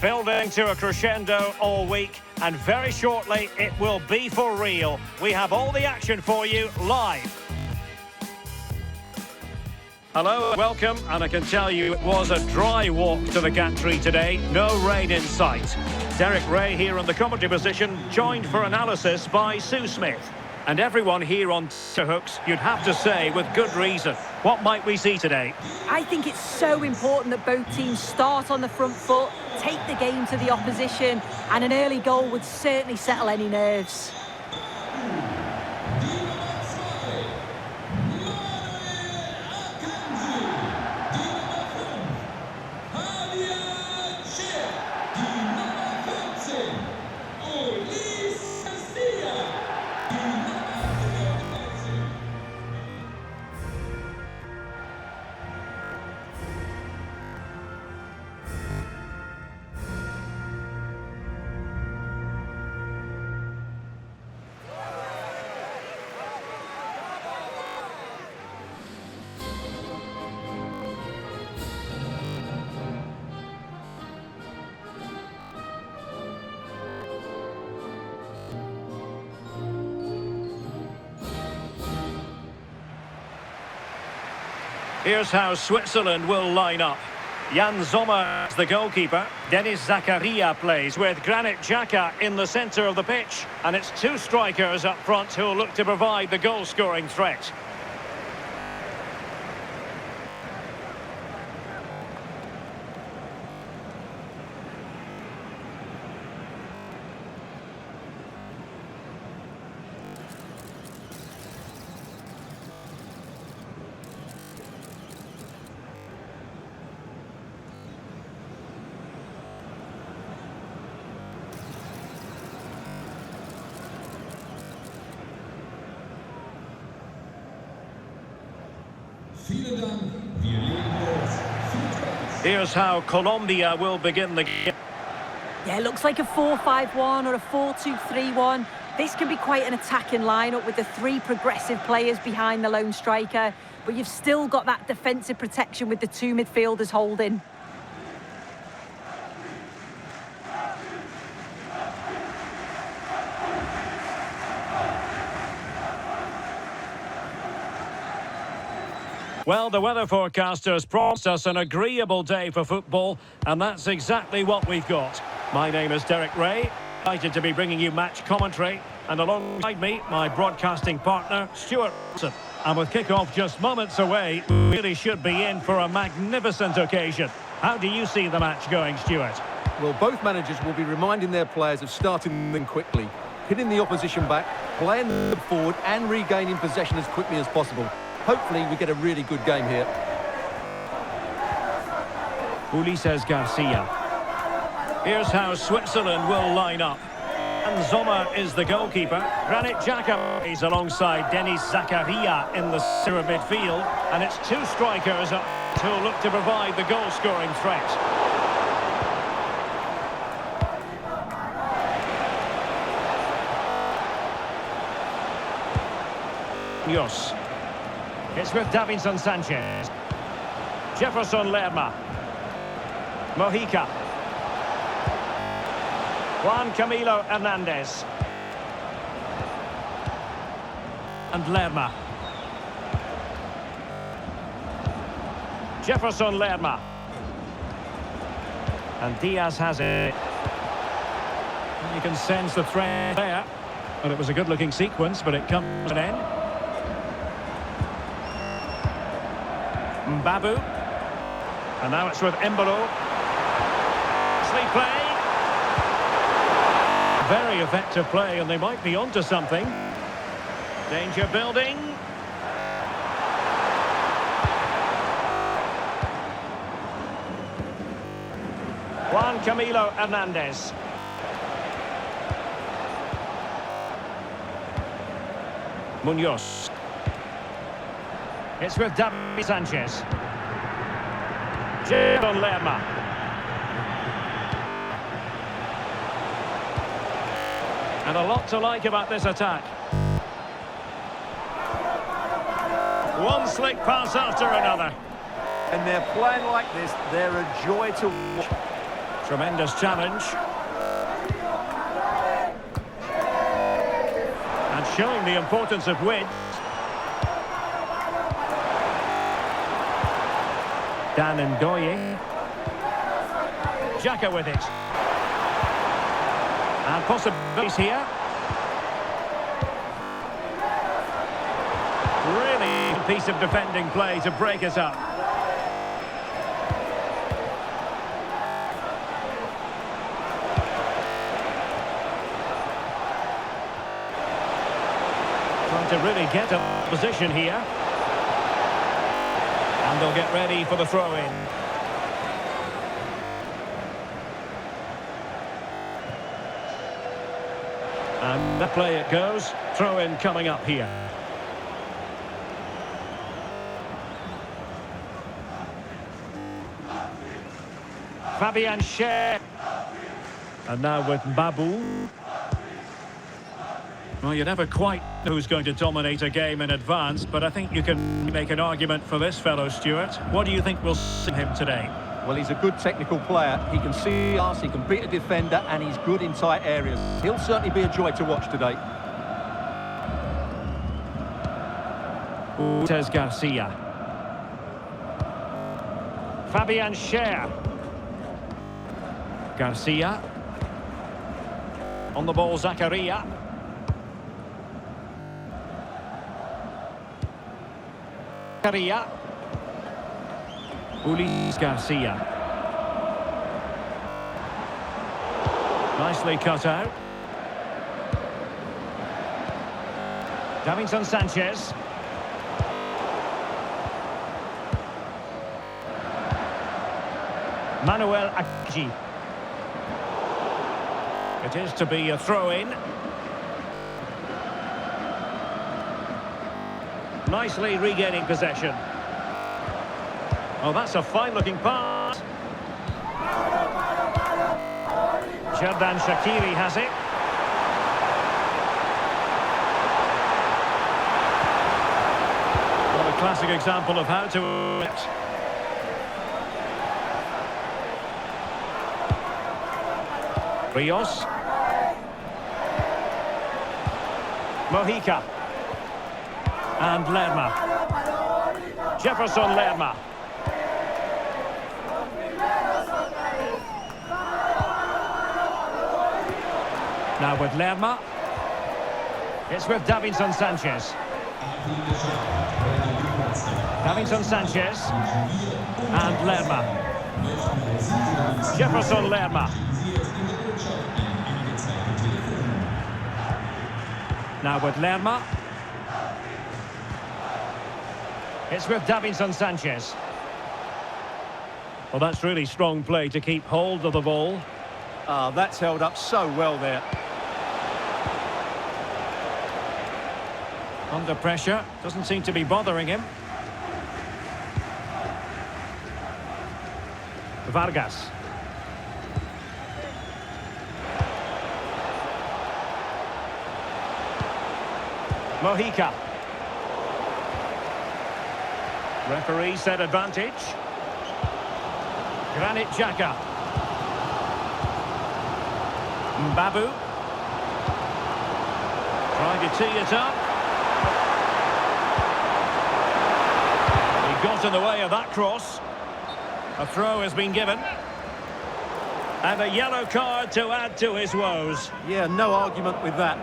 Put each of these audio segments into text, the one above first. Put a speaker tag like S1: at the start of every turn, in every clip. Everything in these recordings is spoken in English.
S1: Building to a crescendo all week, and very shortly it will be for real. We have all the action for you live. Hello, welcome, and I can tell you it was a dry walk to the gantry today. No rain in sight. Derek Ray here in the commentary position, joined for analysis by Sue Smith. And everyone here on hooks, you'd have to say, with good reason. What might we see today?
S2: I think it's so important that both teams start on the front foot, take the game to the opposition, and an early goal would certainly settle any nerves.
S1: Here's how Switzerland will line up. Jan Sommer is the goalkeeper. Denis Zakaria plays with Granit Xhaka in the centre of the pitch. And it's two strikers up front who will look to provide the goal-scoring threat. Here's how Colombia will begin the game.
S2: Yeah, it looks like a 4-5-1 or a 4-2-3-1. This can be quite an attacking lineup with the three progressive players behind the lone striker, but you've still got that defensive protection with the two midfielders holding.
S1: Well, the weather forecasters promised us an agreeable day for football, and that's exactly what we've got. My name is Derek Ray, excited to be bringing you match commentary, and alongside me, my broadcasting partner, Stuart Wilson. And with kick-off just moments away, we really should be in for a magnificent occasion. How do you see the match going, Stuart?
S3: Well, both managers will be reminding their players of starting them quickly, hitting the opposition back, playing them forward, and regaining possession as quickly as possible. Hopefully we get a really good game here.
S1: Ulises Garcia. Here's how Switzerland will line up. And Sommer is the goalkeeper. Granit Xhaka is alongside Denis Zakaria in the centre of midfield. And it's two strikers up who will look to provide the goal-scoring threat. Yos. It's with Davinson Sanchez. Jefferson Lerma. Mojica. Juan Camilo Hernandez. And Lerma. Jefferson Lerma. And Diaz has it. You can sense the threat there. Well, it was a good-looking sequence, but it comes to an end. Mbabu. And now it's with Mbolo. Nicely played. Very effective play, and they might be onto something. Danger building. Juan Camilo Hernandez. Munoz. It's with Davinson Sanchez. Jefferson Lerma. And a lot to like about this attack. One slick pass after another.
S3: And they're playing like this, they're a joy to watch.
S1: Tremendous challenge. And showing the importance of width. HANGGUJI. Xhaka with it. And possibilities here. Really a piece of defending play to break us up. Trying to really get a position here. And they'll get ready for the throw-in. And the play it goes. Throw-in coming up here. Fabian Schär. And now with Babu. Well, you never quite know who's going to dominate a game in advance, but I think you can make an argument for this fellow, Stuart. What do you think will suit him today?
S3: Well, he's a good technical player. He can see us, he can beat a defender, and he's good in tight areas. He'll certainly be a joy to watch today.
S1: Says Garcia. Fabian Schär. Garcia. On the ball, Zakaria. Zakaria. Ulis Garcia. Nicely cut out. Davinson Sanchez. Manuel HANGGUJI. It is to be a throw-in. Nicely regaining possession. Oh, that's a fine-looking pass. Xherdan Shaqiri has it. Well, a classic example of how to win it. Rios. Mojica. And Lerma. Jefferson Lerma. Now with Lerma. It's with Davinson Sanchez. Davinson Sanchez. And Lerma. Jefferson Lerma. Now with Lerma. It's with Davinson Sanchez. Well, that's really strong play to keep hold of the ball.
S3: Ah, that's held up so well there.
S1: Under pressure, doesn't seem to be bothering him. Vargas. Mojica. Referee said advantage. Granit Xhaka. Babu. Trying to tee it up. He got in the way of that cross. A throw has been given. And a yellow card to add to his woes.
S3: Yeah, no argument with that.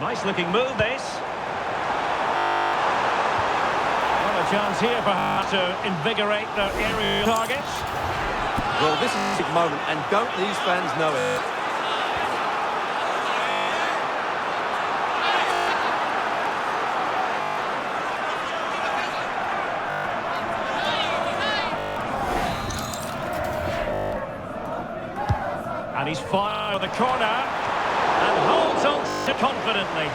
S1: Nice looking move, this. Well, a chance here perhaps to invigorate their aerial targets.
S3: Well, this is a big moment, and don't these fans know it?
S1: And he's fired for the corner and holds on confidently.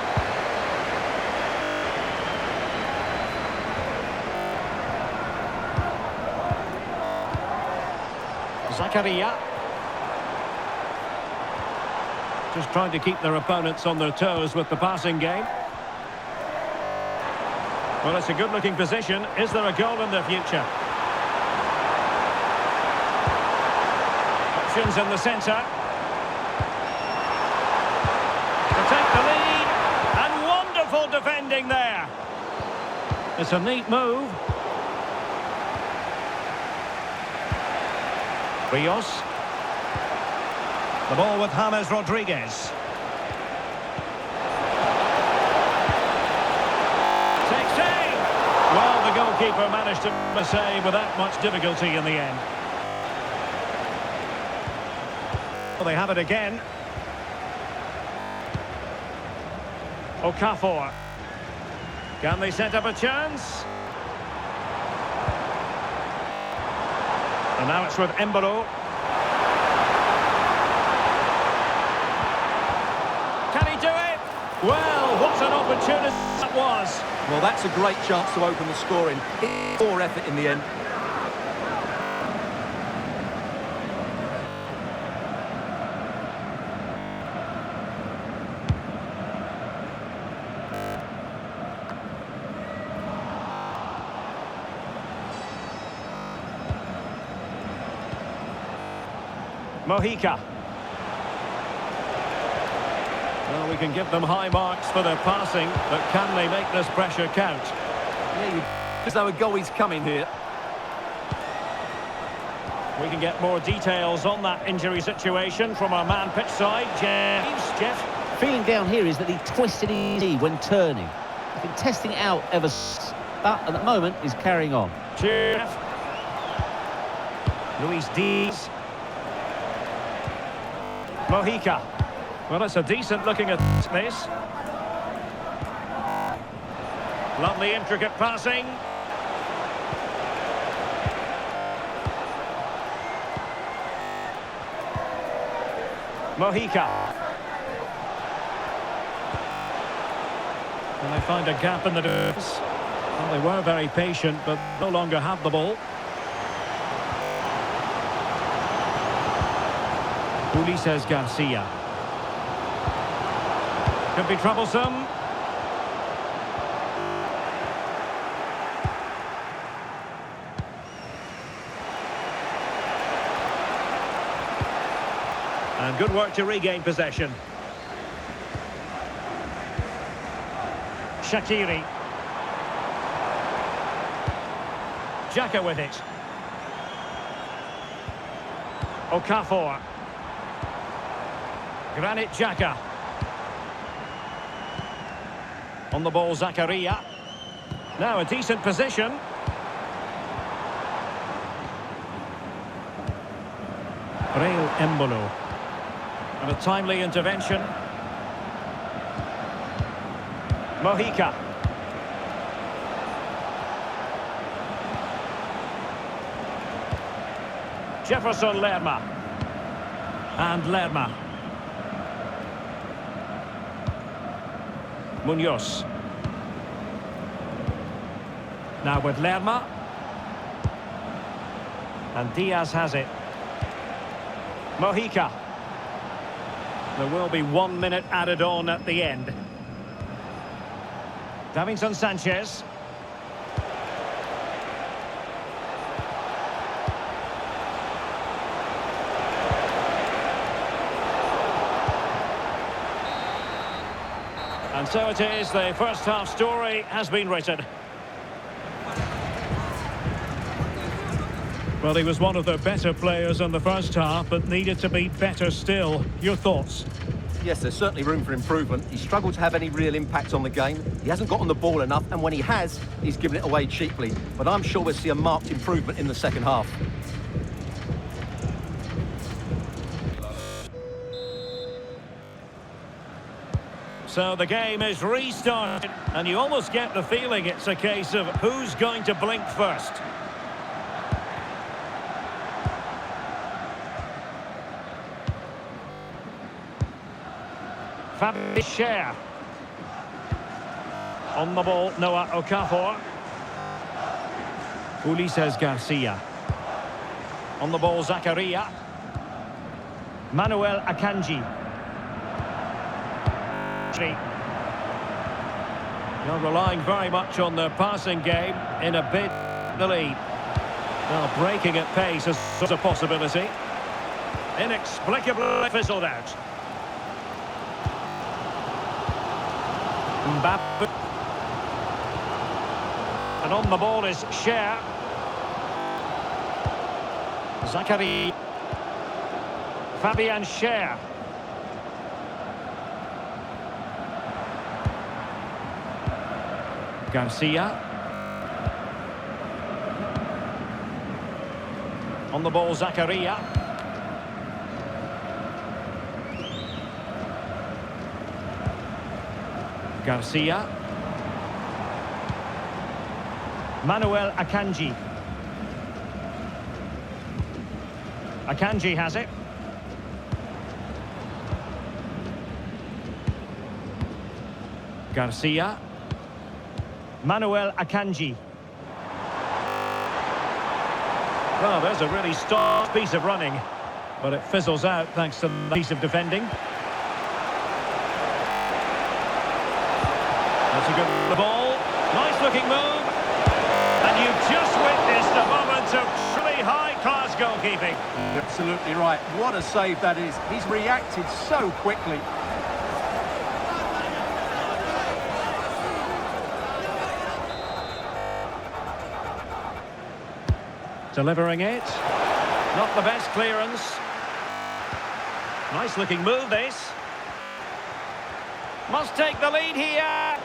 S1: Zakaria. Just trying to keep their opponents on their toes with the passing game. Well, it's a good-looking position. Is there a goal in the future? Options in the centre. To take the lead. And wonderful defending there. It's a neat move. Rios. The ball with James Rodriguez. Takes aim. Well, the goalkeeper managed to save without much difficulty in the end. Well, they have it again. Okafor. Can they set up a chance? And now it's with Embolo. Can he do it? Well, what an opportunity that was.
S3: Well, that's a great chance to open the scoring. Poor effort in the end.
S1: Mojica. Well, we can give them high marks for their passing, but can they make this pressure count?
S3: Yeah, as though a goalie's coming here.
S1: We can get more details on that injury situation from our man pitch side, Jeff.
S4: Feeling down here is that he twisted his knee when turning. He's been testing it out ever since, but at the moment he's carrying on.
S1: Jeff. Luis Diaz. Mojica. Well, it's a decent looking at this. Lovely intricate passing. Mojica. And they find a gap in the defence. Well, they were very patient, but no longer have the ball. Ulises Garcia. Could be troublesome. And good work to regain possession. Shaqiri. Xhaka with it. Okafor. Granit Xhaka. On the ball, Zakaria. Now a decent position. Real Embolo. And a timely intervention. Mojica. Jefferson Lerma. And Lerma. Munoz. Now with Lerma. And Diaz has it. Mojica. There will be 1 minute added on at the end. Davinson Sanchez. And so it is, the first half story has been written. Well, he was one of the better players in the first half, but needed to be better still. Your thoughts?
S3: Yes, there's certainly room for improvement. He struggled to have any real impact on the game. He hasn't got on the ball enough, and when he has, he's given it away cheaply. But I'm sure we'll see a marked improvement in the second half.
S1: So the game is restarted, and you almost get the feeling it's a case of who's going to blink first. Fabian. On the ball, Noah Okafor. Ulises Garcia. On the ball, Zakaria. Manuel Akanji. You're relying very much on the passing game in a bid for the lead. Well, breaking at pace is a possibility. Inexplicably fizzled out. Mbappe. And on the ball is Cher. Zachary. Fabian Cher. Garcia. On the ball, Zakaria. Garcia. Manuel Akanji. Akanji has it. Garcia. Manuel Akanji. Well, there's a really stark piece of running, but it fizzles out thanks to the piece of defending. That's a good ball. Nice looking move. And you've just witnessed a moment of truly high-class goalkeeping.
S3: Absolutely right. What a save that is. He's reacted so quickly.
S1: Delivering it. Not the best clearance. Nice looking move, this. Must take the lead here.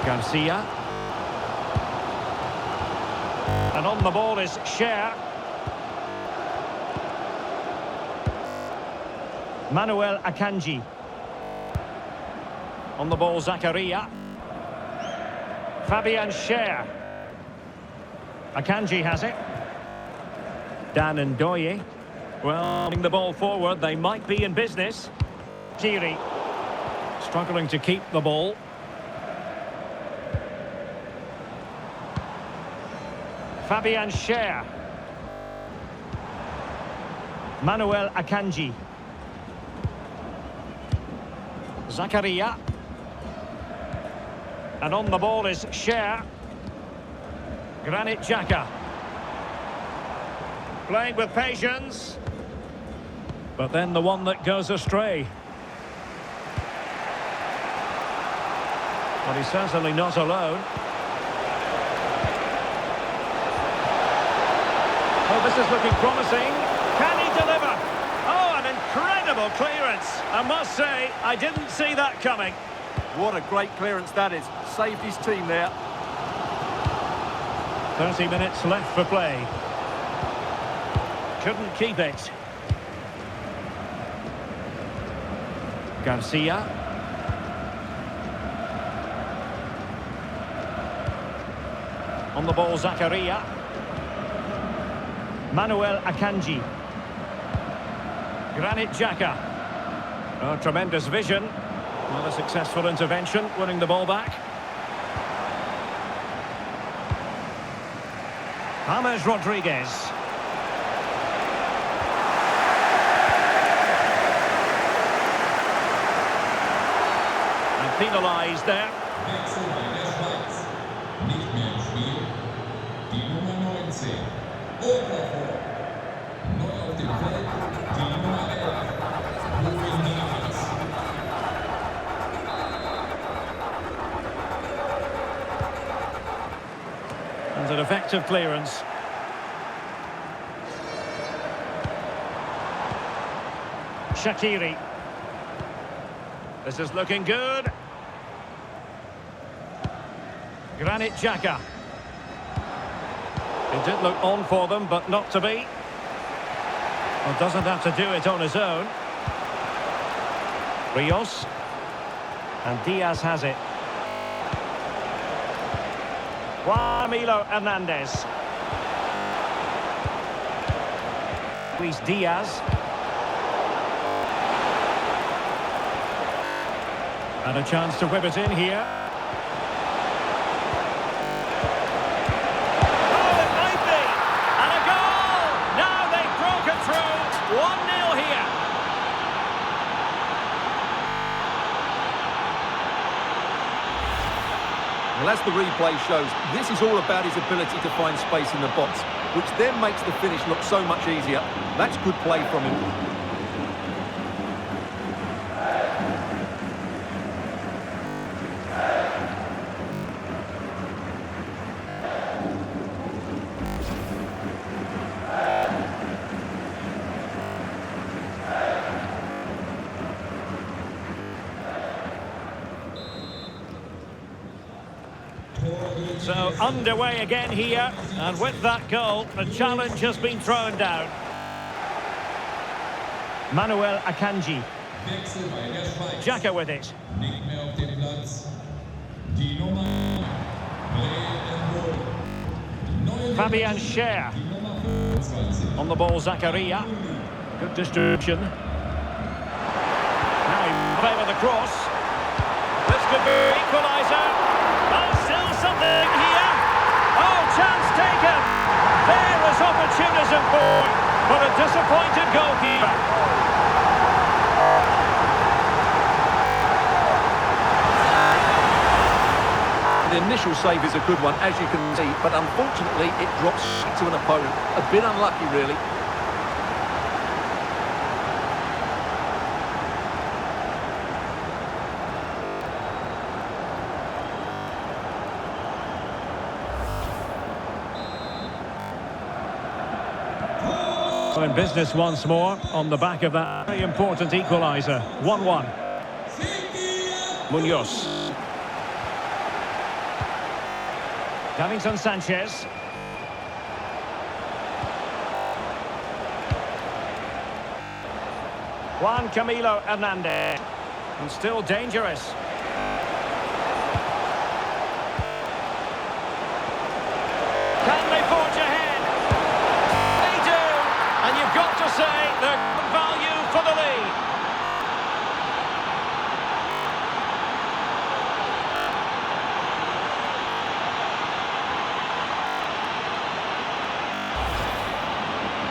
S1: Garcia. And on the ball is Cher. Manuel Akanji. On the ball, Zakaria. Fabian Cher. Akanji has it. Dan and Ndoye. Well, moving the ball forward, they might be in business. Kiri. Struggling to keep the ball. Fabian Cher. Manuel Akanji. Zakaria. And on the ball is Cher. Granit Xhaka. Playing with patience. But then the one that goes astray. But he's certainly not alone. Oh, this is looking promising. Can he deliver? Oh, an incredible clearance. I must say, I didn't see that coming.
S3: What a great clearance that is. Saved his team there.
S1: 30 minutes left for play. Couldn't keep it. Garcia. On the ball, Zakaria. Manuel Akanji. Granit Xhaka. Oh, tremendous vision. Not a successful intervention, winning the ball back. James Rodriguez. And penalised there.
S5: Wechsel bei der Schweiz. Nicht mehr im Spiel. Die Nummer 19. Okafor. Neu auf dem Feld. Die Nummer 11. Ruben Neves.
S1: And an effective clearance. Shaqiri. This is looking good. Granit Xhaka. It did look on for them, but not to be. Well, doesn't have to do it on his own. Rios. And Diaz has it. Milo Hernandez. Luis Diaz. And a chance to whip it in here. Oh, it might be! And a goal! Now they've
S3: Well, as the replay shows, this is all about his ability to find space in the box, which then makes the finish look so much easier. That's good play from him.
S1: So underway again here, and with that goal, the challenge has been thrown down.
S6: Manuel Akanji.
S5: Wechsel bei der Schweiz.
S1: Xhaka with it.
S5: Nicht mehr auf dem Platz. Die Nummer 9.
S1: Fabian Schär.
S5: Die Nummer 25.
S1: On the ball, Zakaria. Good distribution. Now he favour the cross. This could be equaliser. Oh, still something here. Oh, chance taken. There is opportunism for a disappointed goalkeeper.
S3: The initial save is a good one, as you can see, but unfortunately it drops to an opponent. A bit unlucky, really.
S1: So in business once more on the back of that very important equaliser. 1-1. Munoz. Davinson Sanchez. Juan Camilo Hernandez. And still dangerous. Can they forge ahead? They do! And you've got to say they're good value for the lead.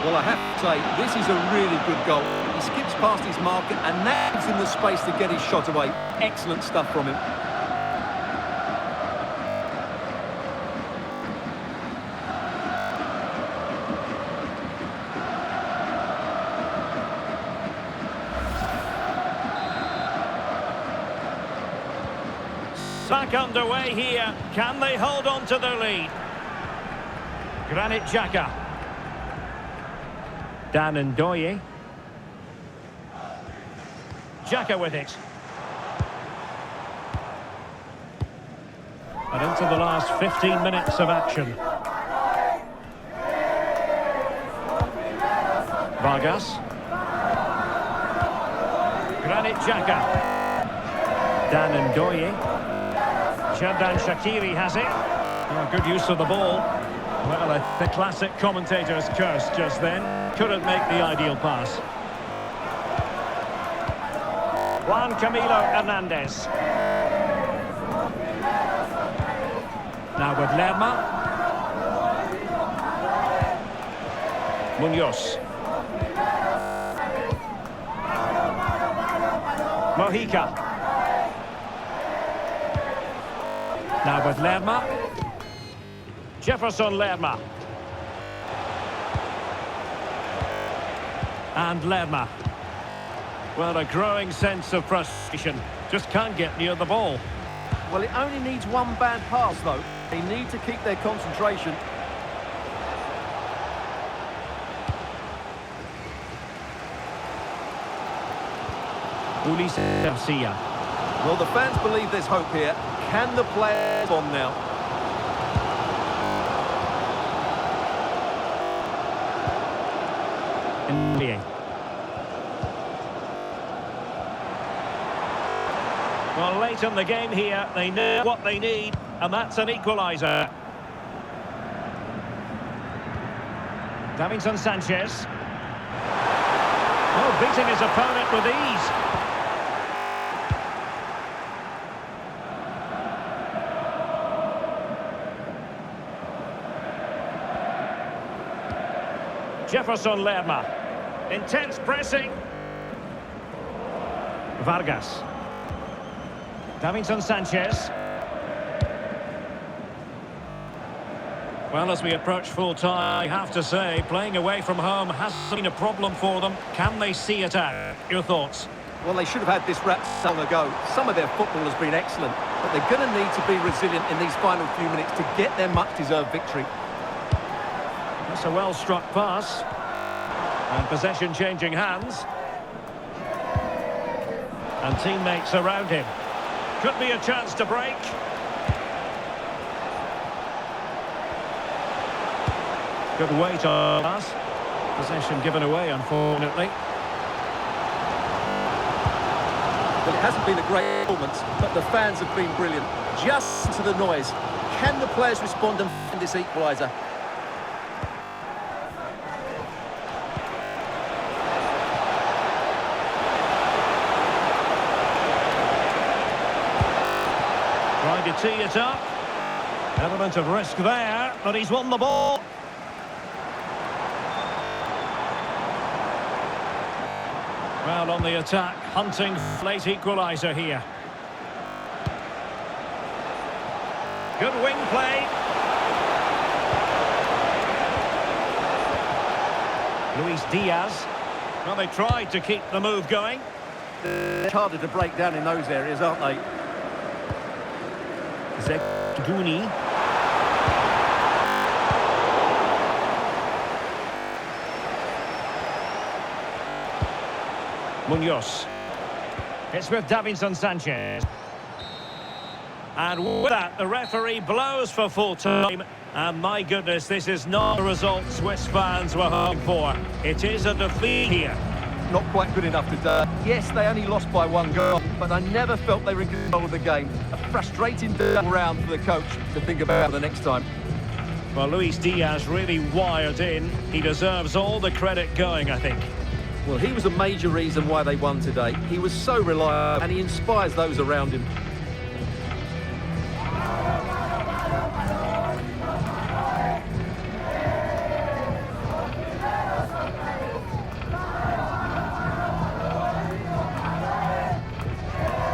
S3: Well, I have to say, this is a really good goal. He skips past his marker and that gives him the space to get his shot away. Excellent stuff from him.
S1: Back underway here. Can they hold on to their lead? Granit Xhaka. Dan Ndoye. Xhaka with it. And into the last 15 minutes of action. Vargas. Granit Xhaka. Dan Ndoye. Xherdan Shaqiri has it. Oh, good use of the ball. Well, the classic commentator's curse just then. Couldn't make the ideal pass. Juan Camilo Hernandez. Now with Lerma. Munoz. Mojica. Now with Lerma. Jefferson Lerma. And Lerma. Well, a growing sense of frustration. Just can't get near the ball.
S3: Well, it only needs one bad pass, though. They need to keep their concentration.
S1: Ulises Garcia.
S3: Well, the fans believe there's hope here. Can the players on now? Well, late in the game here, they know what they need, and that's an equaliser. Davinson Sanchez. Oh, beating his opponent with ease. Jefferson Lerma. Intense pressing. Vargas. Davinson Sanchez.
S1: Well, as we approach full-time, I have to say, playing away from home hasn't been a problem for them. Can they see it out? Your thoughts?
S3: Well, they should have had this wrapped long ago. Some of their football has been excellent, but they're going to need to be resilient in these final few minutes to get their much-deserved victory.
S1: That's a well-struck pass. And possession changing hands. And teammates around him. Could be a chance to break. Good weight on pass. Possession given away, unfortunately.
S3: Well, it hasn't been a great performance, but the fans have been brilliant. Just to the noise. Can the players respond and find this equaliser?
S1: Trying to tee it up. Element of risk there, but he's won the ball. Well, on the attack, hunting late equaliser here. Good wing play. Luis Diaz. Well, they tried to keep the move going.
S3: It's harder to break down in those areas, aren't they?
S1: HANGGUJI. Munoz.
S6: It's with Davinson Sanchez.
S1: And with that, the referee blows for full time. And my goodness, this is not the result Swiss fans were hoping for. It is a defeat here.
S3: Not quite good enough today. Yes, they only lost by 1 goal, but I never felt they were in control of the game. A frustrating round for the coach to think about the next time.
S1: Well, Luis Diaz really wired in. He deserves all the credit going, I think.
S3: Well, he was a major reason why they won today. He was so reliable and he inspires those around him.